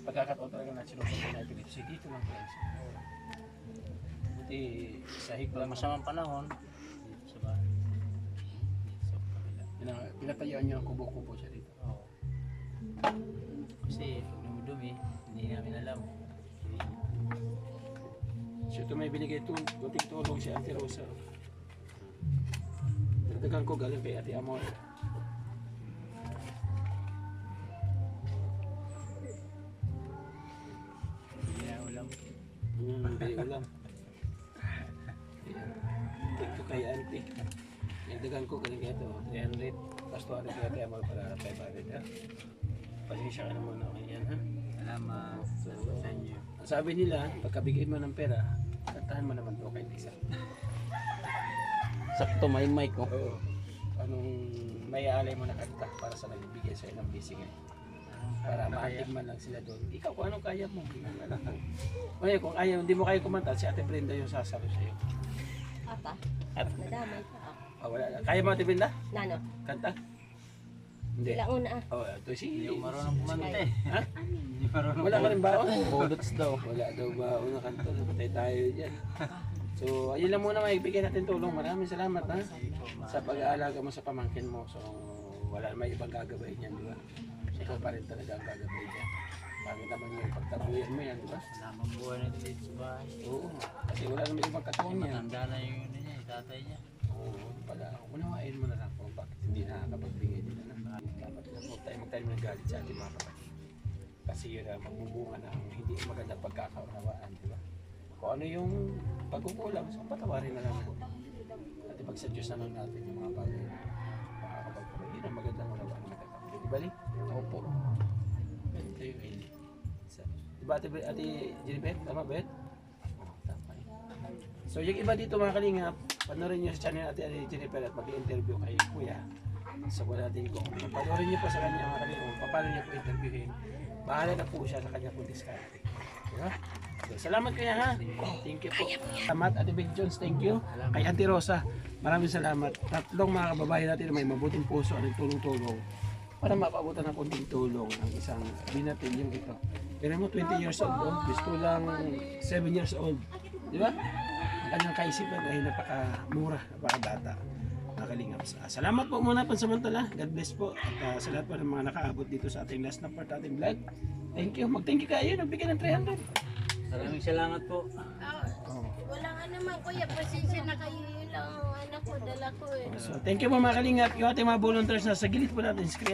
pagkakataon talaga na sinusunod natin dito. Dito lang tayo. Buti sahig pala masamang panahon. Dito sa bahay. Sa kabila. Pinatayuan niyo ang kubo-kubo siya dito. Oo. Kasi pag dumidumi, hindi namin alam. So ito may binigay kunting tulong si Ate Rosa. Dagdagan ko galing kay Ate Amor. Hindi na ulam. Bili ulam. Ito kay Auntie. Dagdagan ko galing kay ito. 300. Tapos 200 kay Ate Amor para 500 ha. Pasensya ka na muna kay yan ha. Salamat sa inyo. Sabi nila, pagkabigay mo ng pera, kantahan mo naman to kay Lisa. Sakto may mic ko. Oo. Anong may alay mo na kanta para sa nagbibigay sa'yo ng blessing eh. Para maantig man lang sila doon. Ikaw kung anong kaya mo. Kaya kung ayaw, hindi mo kaya kumanta, si Ate Brenda yung sasalo sa'yo. Apa? At, Nadamay pa ako. wala na. Kaya mo Ate Brenda? Nano? Kanta? Hindi. Ilang una ah. Oh, ito si... Hindi ko marunong kumanta eh. Ha? Hindi marunong Wala ka rin baon? Bullets daw. Wala daw baon na kanta. Patay tayo dyan. So, ayun lang muna maibigay natin tulong. Maraming salamat ha sa pag-aalaga mo sa pamangkin mo. So, wala may ibang gagabay niyan, di ba? Ikaw pa rin talaga ang gagabay niyan. Pangit naman yung pagtabuyan mo yan, di ba? Namang buhay na dito sa bahay. Oo. Kasi wala naman ibang katuon niya. Matanda na yung ano niya, yung tatay niya. Oo, pala. Unawain mo na lang kung bakit hindi nakakapagbigay din na naman. Dapat na huwag tayo nagalit sa ating mga kapatid. Kasi yun ang magbubunga ng hindi magandang pagkakaunawaan, di ba? Kung ano yung pagkukulang, so patawarin na lang natin. At ipagsadyos na lang natin yung mga bagay na makakapagpapay. Yun ang magandang unawaan ng magkakapatid. Di ba, Lee? Opo. Ito yung Eli. Di ba, Ate Jennifer? Tama ba yun? Tama yun. So yung iba dito mga kalingap, panoorin nyo sa channel Ate Jennifer at mag-interview kay Kuya. So wala din ko. Panoorin nyo po sa kanya mga kalingap kung paano niya po interviewin. Bahala na po siya sa kanya po diskarte. Diba? So, salamat kaya ha. Thank you po. Salamat Ate Big Jones, thank you. Kay Auntie Rosa, maraming salamat. Tatlong mga kababayan natin na may mabuting puso at nagtulong-tulong para mapaabutan ng konting tulong ang isang binatin yung ito. Pero mo 20 years old, oh. Gusto lang 7 years old. Di ba? Ang kanyang kaisipan ay napakamura, napakabata. Nakalingap sa. Salamat po muna pansamantala. God bless po. At sa lahat po ng mga nakaabot dito sa ating last na part ating vlog. Thank you. Mag-thank you kayo. Nagbigay ng 300. Maraming salamat po. Wala nga naman kuya, pasensya na kayo yun lang ang anak ko, dala ko eh. So, thank you po mga kalingap. Yung ating mga volunteers na sa gilid po natin screen.